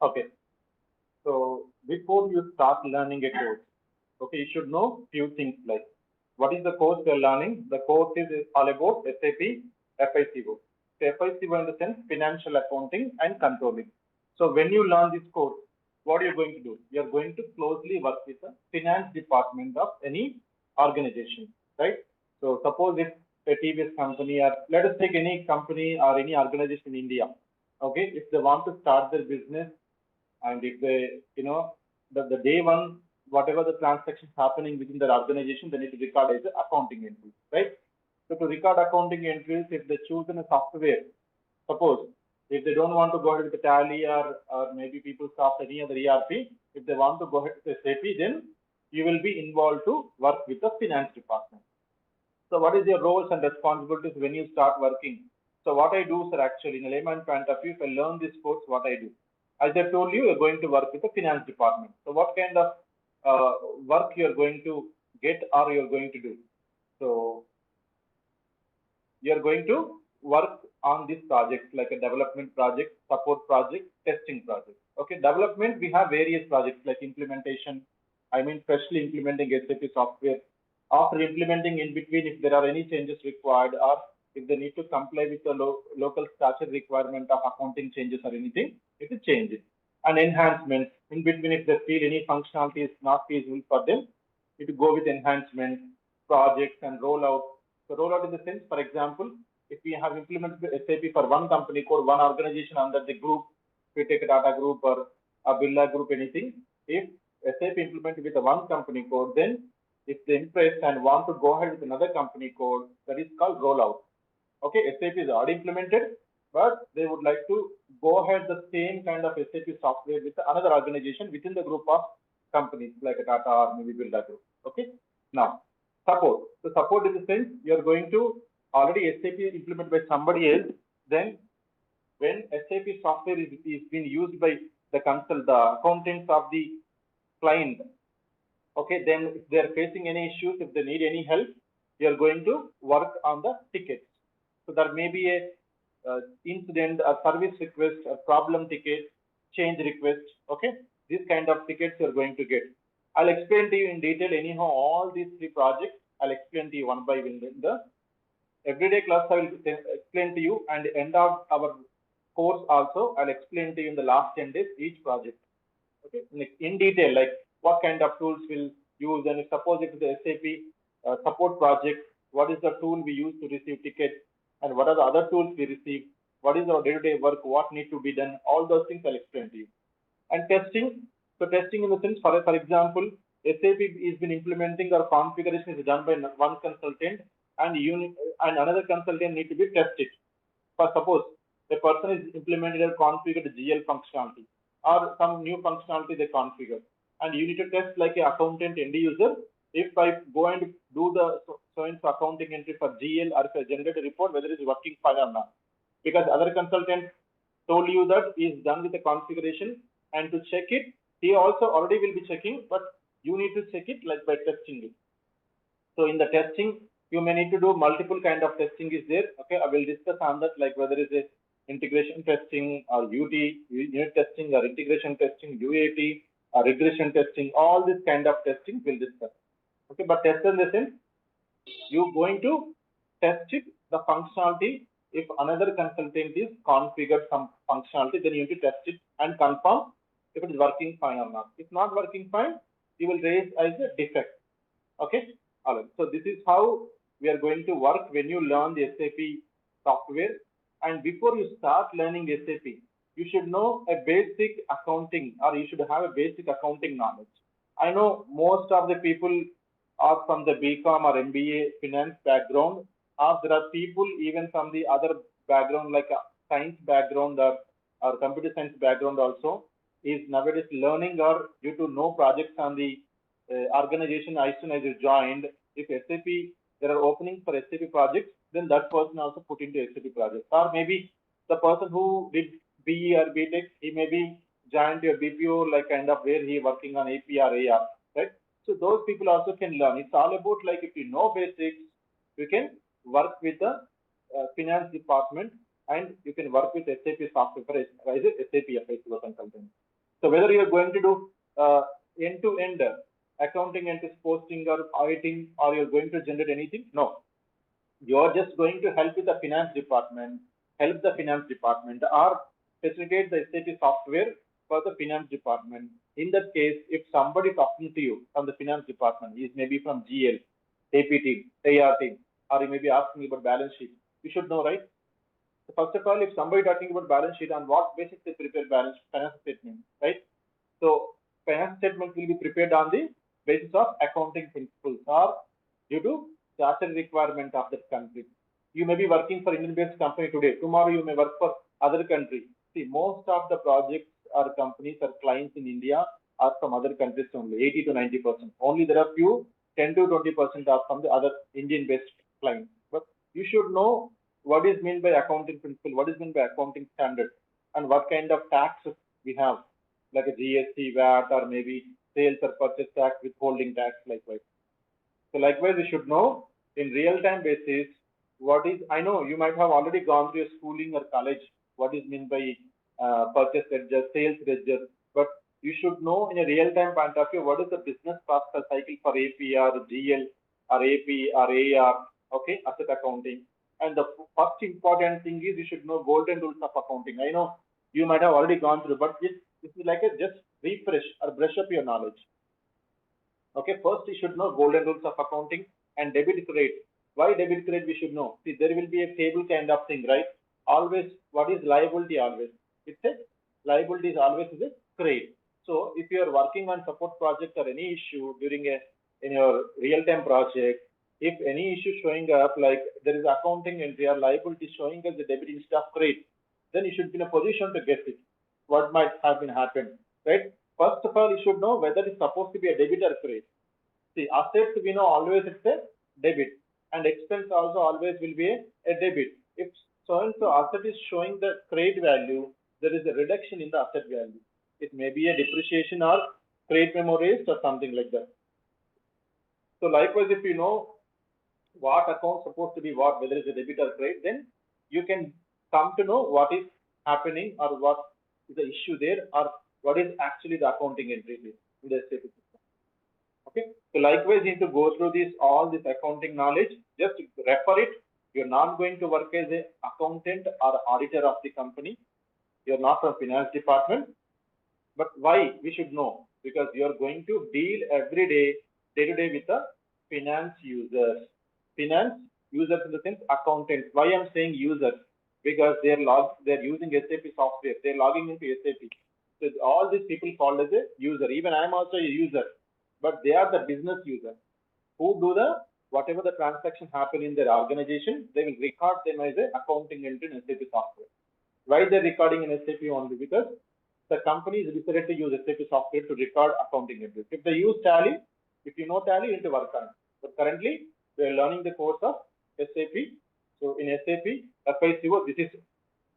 Okay. So before you start learning a course, okay, you should know few things like what is the course you're learning? The course is all about SAP FICO. So FICO in the sense financial accounting and controlling. So when you learn this course, what are you going to do? You're going to closely work with the finance department of any organization, right? So suppose if a TVS company or let us take any company or any organization in India, okay, if they want to start their business and if they, the day one, whatever the transactions happening within their organization, they need to record as accounting entries, right? So to record accounting entries, if they choose in a software, suppose if they don't want to go ahead with the Tally or maybe PeopleSoft, any other ERP, if they want to go ahead with SAP, then you will be involved to work with the finance department. So what is your roles and responsibilities when you start working? So what I do, sir, actually, in a layman point of view, if I learn this course, what I do? As I told you, you're going to work with the finance department. So what kind of work you're going to get or you're going to do? So you're going to work on these projects like a development project, support project, testing project. Okay, development, we have various projects like implementation. I mean, freshly implementing SAP software. After implementing in between, if there are any changes required or if they need to comply with the local statute requirement of accounting changes or anything, it will change it. And enhancements in between, if they feel any functionality is not feasible for them, it will go with enhancements, projects, and rollout. So rollout in the sense, for example, if we have implemented SAP for one company or one organization under the group, we take a data group or a Birla group, anything. If SAP implemented with a one company code, then if they impressed and want to go ahead with another company code, that is called rollout. Okay, SAP is already implemented, but they would like to go ahead the same kind of SAP software with another organization within the group of companies like a Tata or maybe Birla group. Okay, now support. So support in the sense you are going to already SAP implemented by somebody else. Then when SAP software is being used by the accountants of the client, okay, then if they are facing any issues, if they need any help, you are going to work on the tickets. So there may be a incident, a service request, a problem ticket, change request. Okay, this kind of tickets you are going to get. I'll explain to you in detail. Anyhow, all these three projects I'll explain to you one by one in the everyday class. I will explain to you, and end of our course also I'll explain to you in the last 10 days each project. Okay, in detail, like what kind of tools we'll use, and if suppose it is the SAP support project, what is the tool we use to receive tickets, and what are the other tools we receive, what is our day-to-day work, what needs to be done, all those things I'll explain to you. And testing, so testing in the sense, for example, SAP is been implementing or configuration is done by one consultant, and another consultant need to be tested. For suppose a person is implemented or configured GL functionality or some new functionality they configure, and you need to test like a accountant end user. If I go and do the so accounting entry for GL or if I generate a report, whether it is working fine or not, because other consultant told you that is done with the configuration, and to check it, he also already will be checking, but you need to check it like by testing it. So in the testing, you may need to do multiple kind of testing is there. Okay, I will discuss on that, like whether it is integration testing or unit testing or integration testing, UAT or regression testing, all this kind of testing we'll discuss. Okay, but test in the sense, you going to test it, the functionality. If another consultant is configured some functionality, then you need to test it and confirm if it is working fine or not. If not working fine, you will raise as a defect. Okay, all right. So this is how we are going to work when you learn the SAP software. And before you start learning SAP, you should know a basic accounting, or you should have a basic accounting knowledge. I know most of the people are from the BCom or MBA finance background, or there are people even from the other background like a science background or computer science background also is nowadays learning, or due to no projects on the organization as soon as you joined, if SAP, there are openings for SAP projects, then that person also put into SAP projects. Or maybe the person who did BE or BTech, he may be joined to a BPO, like kind of where he working on AP or AR, right? So those people also can learn. It's all about like if you know basics, you can work with the finance department, and you can work with SAP software as a SAP FICO consultant. So whether you are going to do end-to-end accounting and posting or auditing, or you're going to generate anything, no. You're just going to help with the finance department, or facilitate the SAP software for the finance department. In that case, if somebody talking to you from the finance department, is maybe from GL, AP team, AR team, or he may be asking about balance sheet, you should know, right? So first of all, if somebody talking about balance sheet, on what basis they prepare finance statement, right? So finance statement will be prepared on the basis of accounting principles or due to chartered requirement of that country. You may be working for Indian-based company today. Tomorrow you may work for other country. See, most of the projects or companies or clients in India are from other countries only, 80 to 90%. Only there are few 10 to 20% are from the other Indian-based clients. But you should know what is meant by accounting principle, what is meant by accounting standard, and what kind of taxes we have, like a GST, VAT, or maybe sales or purchase tax, withholding tax, likewise. So likewise, we should know in real-time basis what is. I know you might have already gone through a schooling or college what is meant by purchase ledger, sales ledger, but you should know in a real-time point of view what is the business process cycle for AP or GL or AP or AR, okay, asset accounting. And the first important thing is you should know golden rules of accounting. I know you might have already gone through, but this is like a just refresh or brush up your knowledge. Okay, first you should know golden rules of accounting and debit credit. Why debit credit we should know? See, there will be a table kind of thing, right? Always, what is liability always? It's a liability is always is a credit. So if you are working on support project or any issue during in your real-time project, if any issue showing up like there is accounting entry or liability showing as the debit instead of credit, then you should be in a position to guess it. What might have been happened, right? First of all, you should know whether it's supposed to be a debit or credit. See, assets we know always it's a debit, and expense also always will be a debit. If so and so asset is showing the credit value, there is a reduction in the asset value. It may be a depreciation or credit memo raised or something like that. So likewise, if you know what account supposed to be what, whether it's a debit or credit, then you can come to know what is happening or what is the issue there or what is actually the accounting entry in the SAP system. Okay. So likewise, you need to go through this all this accounting knowledge. Just refer it. You're not going to work as an accountant or auditor of the company. You're not from finance department. But why we should know? Because you're going to deal every day, day to day with the finance users. Finance users in the sense accountants. Why I'm saying users? Because they're using SAP software. They're logging into SAP. So all these people called as a user. Even I'm also a user, but they are the business user who do the whatever the transaction happen in their organization. They will record them as a accounting entry in SAP software. Why they're recording in SAP only? Because the company is decided to use SAP software to record accounting entries. If they use Tally, if you know Tally, you need to work on it. But currently, we are learning the course of SAP. So in SAP FICO, this is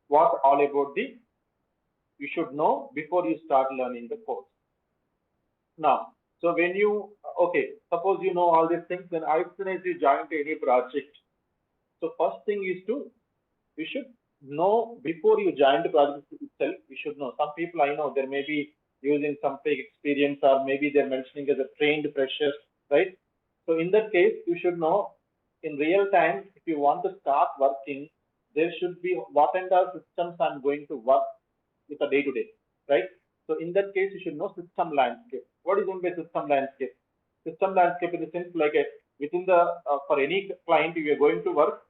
what all about the you should know before you start learning the course. Now, so when you okay, suppose you know all these things, then as soon as you join to any project, so first thing is to you should know before you join the project itself. You should know. Some people I know there may be using some fake experience or maybe they're mentioning as a trained fresher, right? So in that case, you should know in real time if you want to start working, there should be what kind of systems I'm going to work with a day to day, right? So in that case, you should know system landscape. What is meant by system landscape? System landscape in the sense like a within the for any client you are going to work,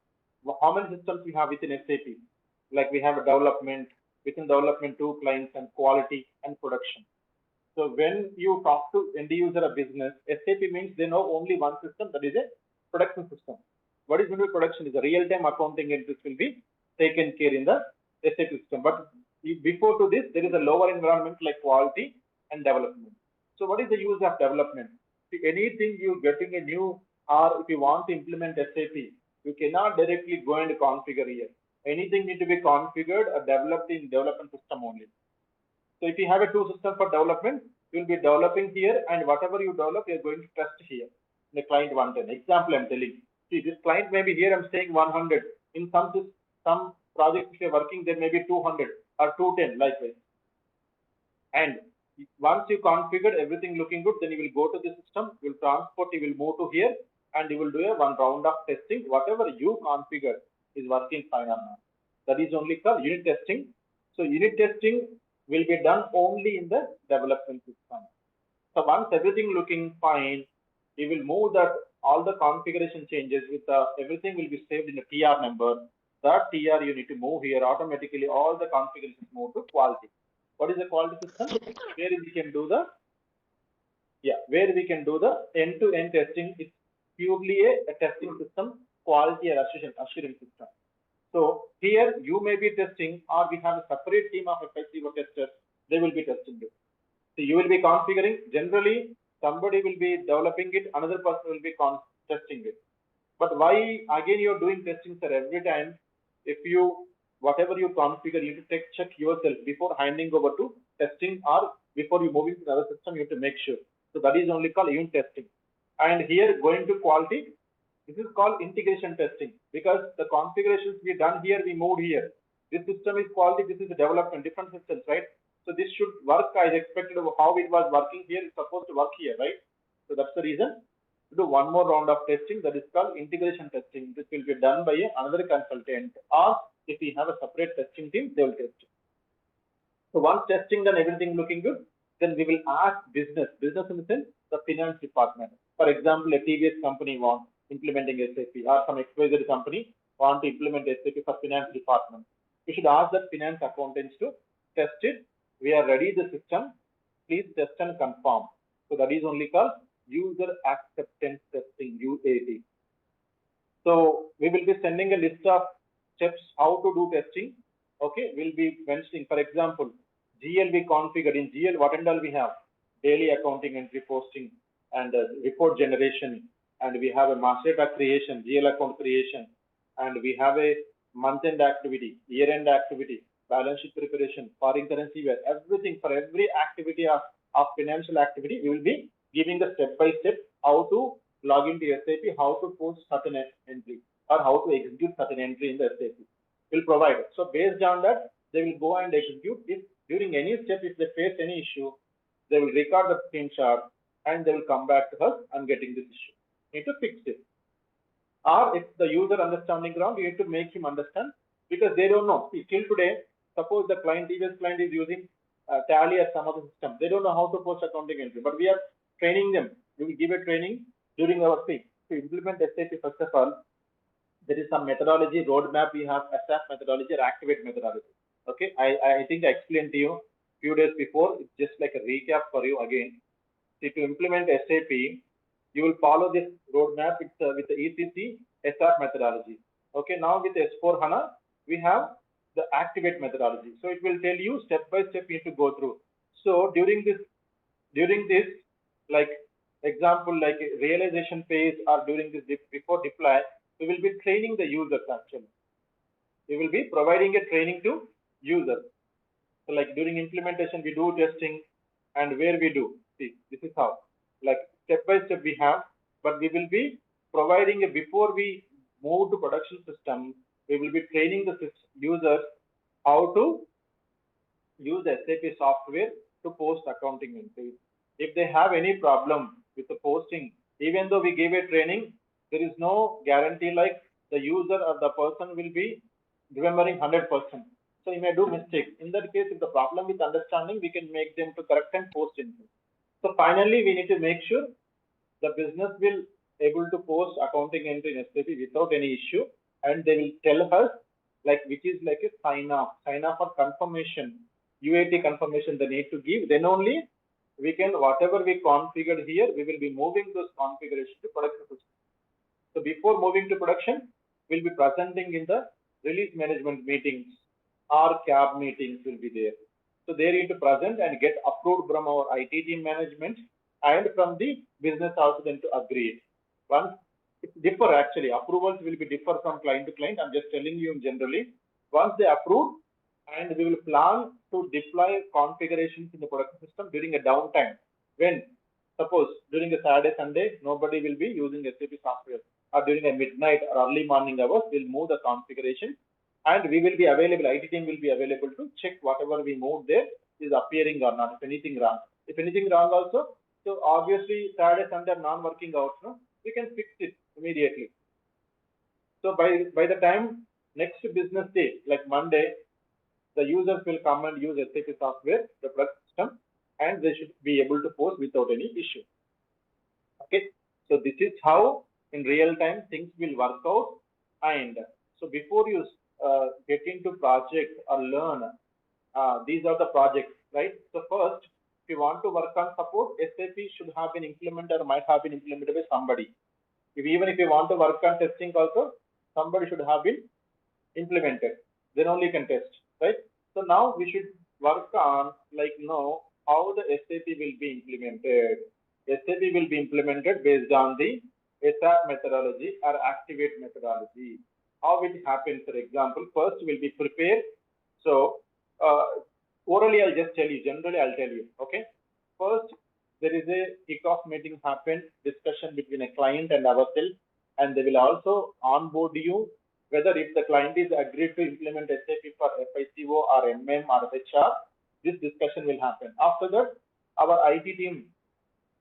how many systems we have within SAP? Like we have a development, within development, two clients and quality and production. So when you talk to end user of business, SAP means they know only one system, that is a production system. What is meant by production is a real-time accounting entries will be taken care in the SAP system. But before to this, there is a lower environment like quality and development. So what is the use of development? See, anything you getting a new or if you want to implement SAP, you cannot directly go and configure here. Anything need to be configured or developed in development system only. So if you have a two system for development, you will be developing here and whatever you develop, you're going to test here. The client 110. Example I'm telling. See, this client may be here, I'm saying 100. In some projects if you're working, there may be 200 or 210 likewise. And Once you configured everything looking good, then you will go to the system, you will transport, you will move to here, and you will do a one round of testing. Whatever you configured is working fine or not. That is only called unit testing. So unit testing will be done only in the development system. So once everything looking fine, you will move that all the configuration changes with everything will be saved in a TR number. That TR you need to move here automatically. All the configurations move to quality. What is the quality system? Where we can do the where we can do the end-to-end testing. It's purely a testing system, quality and assurance system. So here you may be testing, or we have a separate team of FICO testers. They will be testing it. So you will be configuring. Generally, somebody will be developing it, another person will be testing it. But why again you are doing testing, sir? Every time, if you whatever you configure, you need to check yourself before handing over to testing, or before you moving to another system, you have to make sure. So that is only called unit testing. And here going to quality, this is called integration testing, because the configurations we done here, we moved here. This system is quality, this is the development, different systems, right? So this should work as expected of how it was working here, it's supposed to work here, right? So that's the reason to do one more round of testing, that is called integration testing. This will be done by another consultant, or if we have a separate testing team, they will test it. So once testing done, everything looking good, then we will ask business in the sense the finance department. For example, a TVS company wants implementing SAP, or some XYZ company want to implement SAP for finance department. We should ask that finance accountants to test it. We are ready the system. Please test and confirm. So that is only called user acceptance testing, UAT. So we will be sending a list of steps how to do testing. Okay, we'll be mentioning, for example, GL we configured. In GL, what and all we have? Daily accounting entry posting and report generation, and we have a master data creation, GL account creation, and we have a month-end activity, year-end activity, balance sheet preparation, foreign currency, where everything for every activity of financial activity, we will be giving the step-by-step how to log into SAP, how to post certain entry, or how to execute certain entry in the SAP. Will provide it. So based on that, they will go and execute. If during any step, if they face any issue, they will record the screenshot and they will come back to us and getting this issue. Need to fix it. Or if the user understanding ground, you need to make him understand, because they don't know. See, till today, suppose the client, TVS client is using Tally or some other system. They don't know how to post accounting entry, but we are training them. We will give a training during our peak to implement SAP. First of all, there is some methodology roadmap. We have SAP methodology or activate methodology. Okay, I think I explained to you few days before. It's just like a recap for you again. See, to implement SAP, you will follow this roadmap with the ECC SAP methodology. Okay, now with S4 HANA, we have the activate methodology. So it will tell you step by step you need to go through. So during this, like example, like realization phase, or during this before deploy, we will be training the users actually. We will be providing a training to users. So like during implementation, we do testing, and where we do. See, this is how, like step by step we have, but we will be providing a, before we move to production system, we will be training the users how to use SAP software to post accounting entries. If they have any problem with the posting, even though we give a training, there is no guarantee like the user or the person will be remembering 100%. So you may do mistakes. In that case, if the problem with understanding, we can make them to correct and post entry. So finally, we need to make sure the business will able to post accounting entry in SAP without any issue, and they will tell us like which is like a sign off or confirmation, UAT confirmation they need to give. Then only we can, whatever we configured here, we will be moving those configurations to production system. So before moving to production, we'll be presenting in the release management meetings or CAB meetings will be there. So they need to present and get approved from our IT team management and from the business also then to agree it. Once it differ actually, approvals will be differ from client to client. I'm just telling you generally. Once they approve, and we will plan to deploy configurations in the production system during a downtime. When suppose during a Saturday, Sunday, nobody will be using SAP software, or during a midnight or early morning hours, we'll move the configuration, and we will be available, IT team will be available to check whatever we moved there is appearing or not, if anything wrong. If anything wrong also, so obviously Saturday, Sunday are non-working hours, no? We can fix it immediately. So by the time next business day, like Monday, the users will come and use SAP software, the product system, and they should be able to post without any issue. Okay, so this is how in real time things will work out. And so before you get into project or learn, these are the projects, right? So first, if you want to work on support, SAP should have been implemented or might have been implemented by somebody. Even if you want to work on testing also, somebody should have been implemented. Then only you can test, right? So now we should work on like know how the SAP will be implemented. SAP will be implemented based on the SAP methodology or activate methodology. How it happens, for example, first will be prepared. So orally I'll just tell you, generally I'll tell you, okay? First, there is a kickoff meeting happen, discussion between a client and ourselves, and they will also onboard you whether if the client is agreed to implement SAP for FICO or MM or HR, this discussion will happen. After that, our IT team,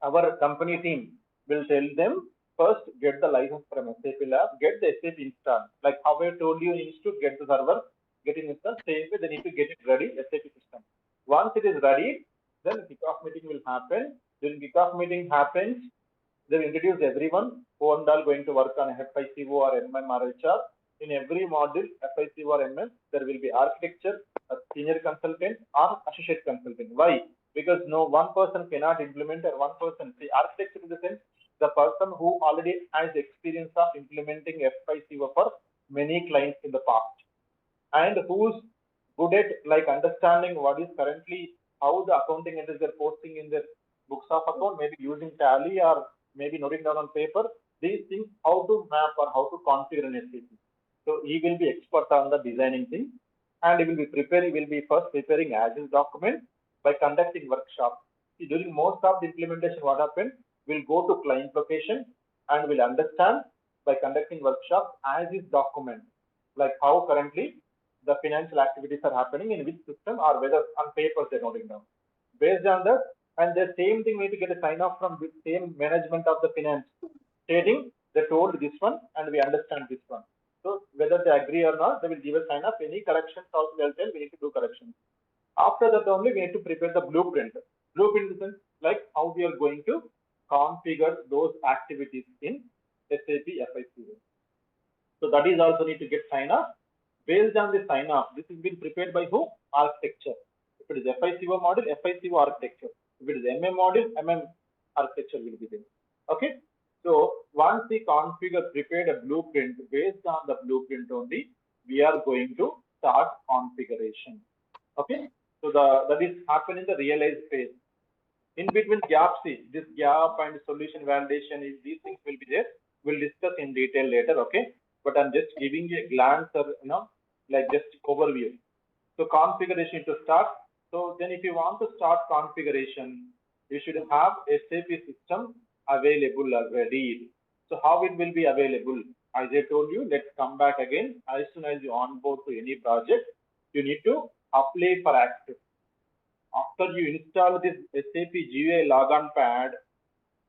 our company team will tell them first get the license from SAP Lab, get the SAP installed. Like how I told you, needs to get the server, get it installed, same way they need to get it ready, SAP system. Once it is ready, then kickoff meeting will happen. During kickoff meeting happens, they will introduce everyone who are all going to work on FICO or MM or HR. In every module, FICO or MM, there will be architecture, a senior consultant or associate consultant. Why? Because no one person cannot implement or one person. See, architecture in the sense, the person who already has experience of implementing FICO for many clients in the past and who's good at like understanding what is currently how the accounting entries they're posting in their books of account, maybe using tally or maybe noting down on paper, these things, how to map or how to configure an SAP. So he will be expert on the designing thing and he will be preparing, will be first preparing as his document by conducting workshop. See, during most of the implementation, what happened, we'll go to client location and we'll understand by conducting workshop as his document, like how currently the financial activities are happening in which system or whether on papers they're noting down. Based on that, and the same thing we need to get a sign off from the same management of the finance stating they told this one and we understand this one. So whether they agree or not, they will give a sign off. Any corrections also they'll tell we need to do corrections. After that only we need to prepare the blueprint. Blueprint is like how we are going to configure those activities in SAP FICO. So that is also need to get sign off. Based on the sign off, this has been prepared by who? Architecture. If it is FICO model, FICO architecture. If it is MM model, MM architecture will be there. Okay. So once we configure, prepared a blueprint, based on the blueprint only, we are going to start configuration. Okay. So that is happen in the realized phase. In between gap, see this gap and solution validation is these things will be there. We'll discuss in detail later. Okay. But I'm just giving you a glance or like just overview. So configuration to start. So then if you want to start configuration, you should have SAP system available already. So how it will be available? As I told you, let's come back again. As soon as you onboard to any project, you need to apply for access. After you install this SAP GUI logon pad,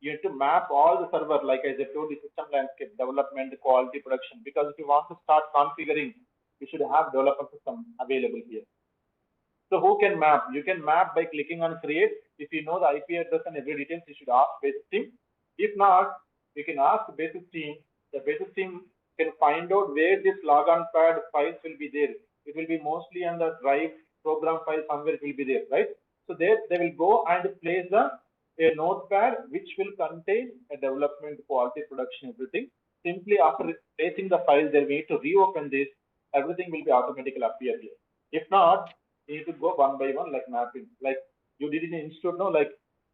you need to map all the server, like as I told you, system landscape, development, quality, production. Because if you want to start configuring, you should have developer system available here. So who can map? You can map by clicking on create. If you know the IP address and every details, you should ask basis team. If not, you can ask basis team. The basis team can find out where this logon pad files will be there. It will be mostly on the drive program file somewhere it will be there, right? So there they will go and place a notepad which will contain a development, quality, production, everything. Simply after placing the file, they need to reopen this. Everything will be automatically appear here. If not, you need to go one by one like mapping. Like you did in institute, no? Like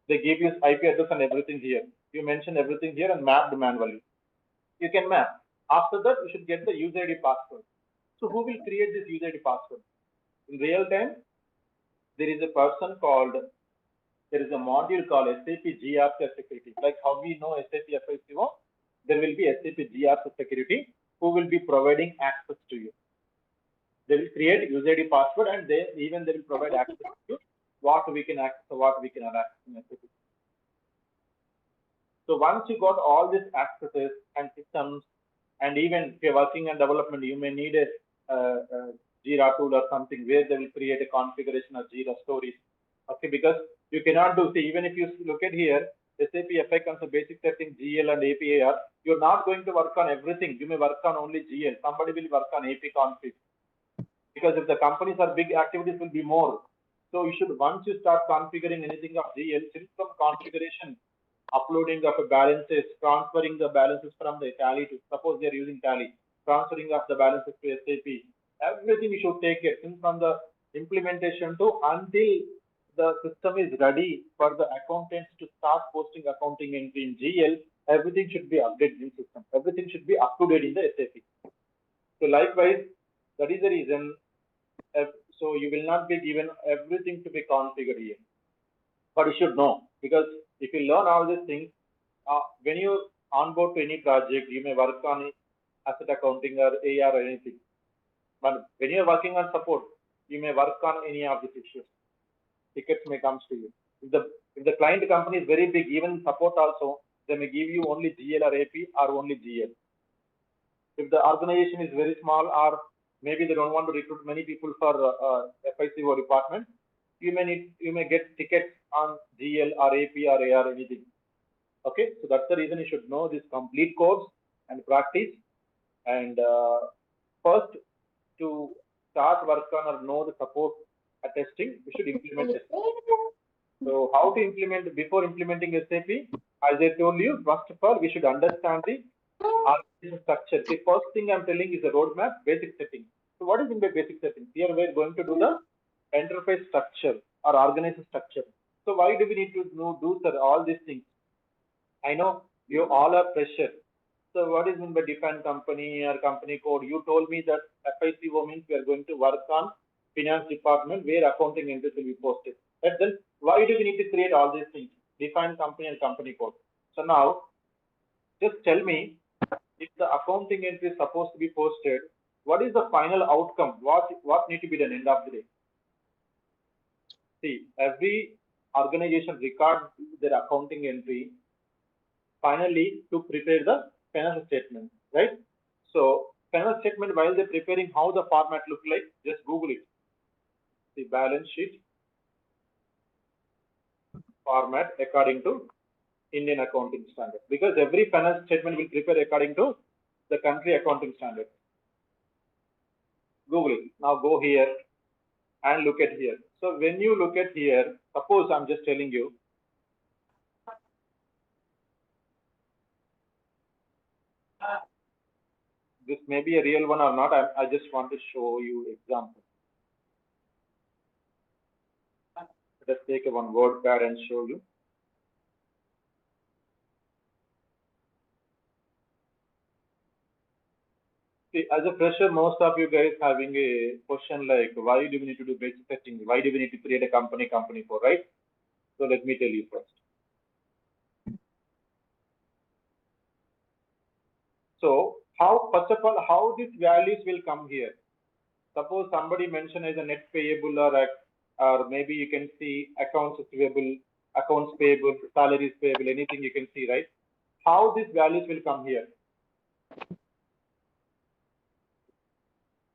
they gave you IP address and everything here. You mentioned everything here and mapped manually. You can map. After that, you should get the user ID password. So who will create this user ID password? In real time, there is a person called, there is a module called SAP GRC Security. Like how we know SAP FICO, there will be SAP GRC Security who will be providing access to you. They will create user ID password and they will provide access to you. what we can access or what we cannot access in SAP. So once you got all these accesses and systems, and even if you're working on development, you may need a Jira tool or something where they will create a configuration of Jira stories. Okay, because you cannot do, see, even if you look at here, SAP FI comes a basic setting, GL and APAR, you're not going to work on everything. You may work on only GL. Somebody will work on AP config. Because if the companies are big, activities will be more. So you should, once you start configuring anything of GL, since from configuration, uploading of a balances, transferring the balances from the Tally to, suppose they're using Tally, transferring of the balances to SAP, everything you should take it, since from the implementation to until the system is ready for the accountants to start posting accounting entry in GL, everything should be updated in system. Everything should be up to date in the SAP. So likewise, that is the reason. So you will not be given everything to be configured here. But you should know, because if you learn all these things, when you onboard to any project, you may work on asset accounting or AR or anything. But when you're working on support, you may work on any of these issues. Tickets may come to you. If the client company is very big, even support also, they may give you only GL or AP or only GL. If the organization is very small, or maybe they don't want to recruit many people for FICO department, you may get tickets on GL or AP or AR anything. Okay, so that's the reason you should know this complete course and practice. And first, to start work on or know the support testing, we should implement it. So how to implement, before implementing SAP, as I told you, first of all, we should understand the organization structure. The first thing I'm telling is the roadmap, basic setting. So what is in the basic setting? Here we're going to do the enterprise structure or organization structure. So why do we need to do sir, all these things? I know you all are fresher. So what is meant by defined company or company code? You told me that FICO means we are going to work on finance department where accounting entries will be posted. But then why do we need to create all these things? Defined company and company code. So now just tell me, if the accounting entry is supposed to be posted, what is the final outcome? What need to be done end of the day? See, every organization records their accounting entry finally to prepare the financial statement, right? So financial statement, while they're preparing, how the format look like, just Google it. The balance sheet format according to Indian accounting standard, because every financial statement will prepare according to the country accounting standard. Google it. Now go here and look at here. So when you look at here, suppose I'm just telling you, this may be a real one or not. I just want to show you example. Let's take a one word pad and show you. See, as a fresher, most of you guys having a question like, why do we need to do basic setting? Why do we need to create a company for, right? So let me tell you first. So first of all, how these values will come here? Suppose somebody mentioned as a net payable, or maybe you can see accounts receivable, accounts payable, salaries payable, anything you can see, right? How these values will come here?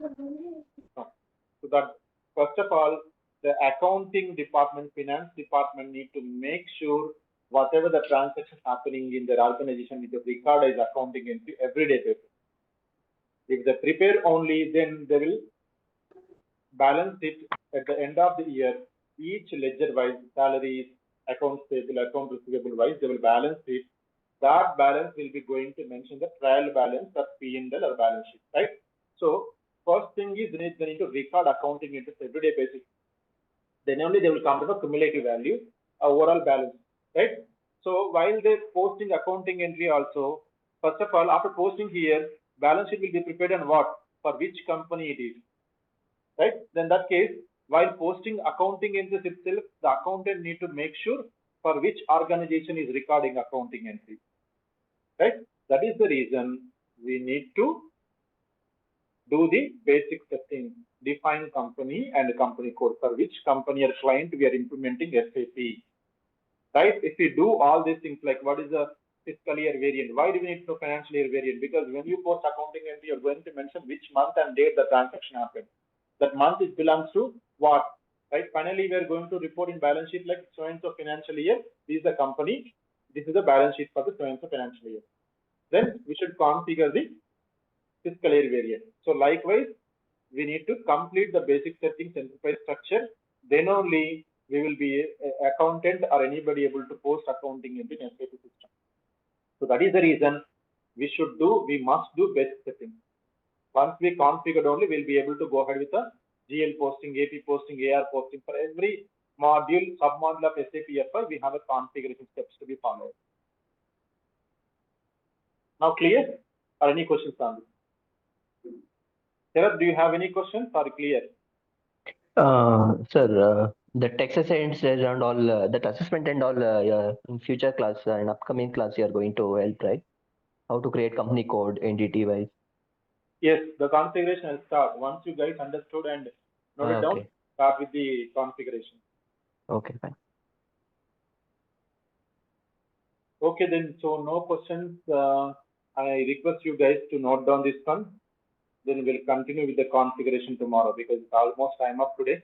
So that first of all, the accounting department, finance department need to make sure whatever the transaction happening in their organization is recorded as accounting entry everyday basis. If they prepare only, then they will balance it at the end of the year. Each ledger wise, salaries, accounts payable, account receivable wise, they will balance it. That balance will be going to mention the trial balance of P&L or balance sheet, right? So first thing is they need to record accounting into everyday basis. Then only they will come to the cumulative value, overall balance, right? So while they're posting accounting entry also, first of all, after posting here, balance sheet will be prepared on what? For which company it is, right? Then that case, while posting accounting entries itself, the accountant need to make sure for which organization is recording accounting entry, right? That is the reason we need to do the basic setting, define company and company code for which company or client we are implementing SAP. Right? If we do all these things, like what is the fiscal year variant? Why do we need to financial year variant? Because when you post accounting entry, you're going to mention which month and date the transaction happened. That month is belongs to what? Right? Finally, we are going to report in balance sheet like so and so financial year. This is the company. This is the balance sheet for the so and so financial year. Then we should configure the fiscal year variant. So likewise, we need to complete the basic settings enterprise structure. Then only we will be accountant or anybody able to post accounting into an SAP system. So that is the reason we must do basic settings. Once we configured only, we'll be able to go ahead with the GL posting, AP posting, AR posting. For every module, sub-module of SAP FI, we have a configuration steps to be followed. Now clear? Or any questions on this? Sir, do you have any questions or clear? Sir, the tax assessments and all, that assessment and all, in future class and upcoming class, you are going to help, right? How to create company code entity wise. Yes, the configuration will start. Once you guys understood and note it down, start with the configuration. Okay, fine. Okay, then, so no questions. I request you guys to note down this one. Then we'll continue with the configuration tomorrow because it's almost time up today.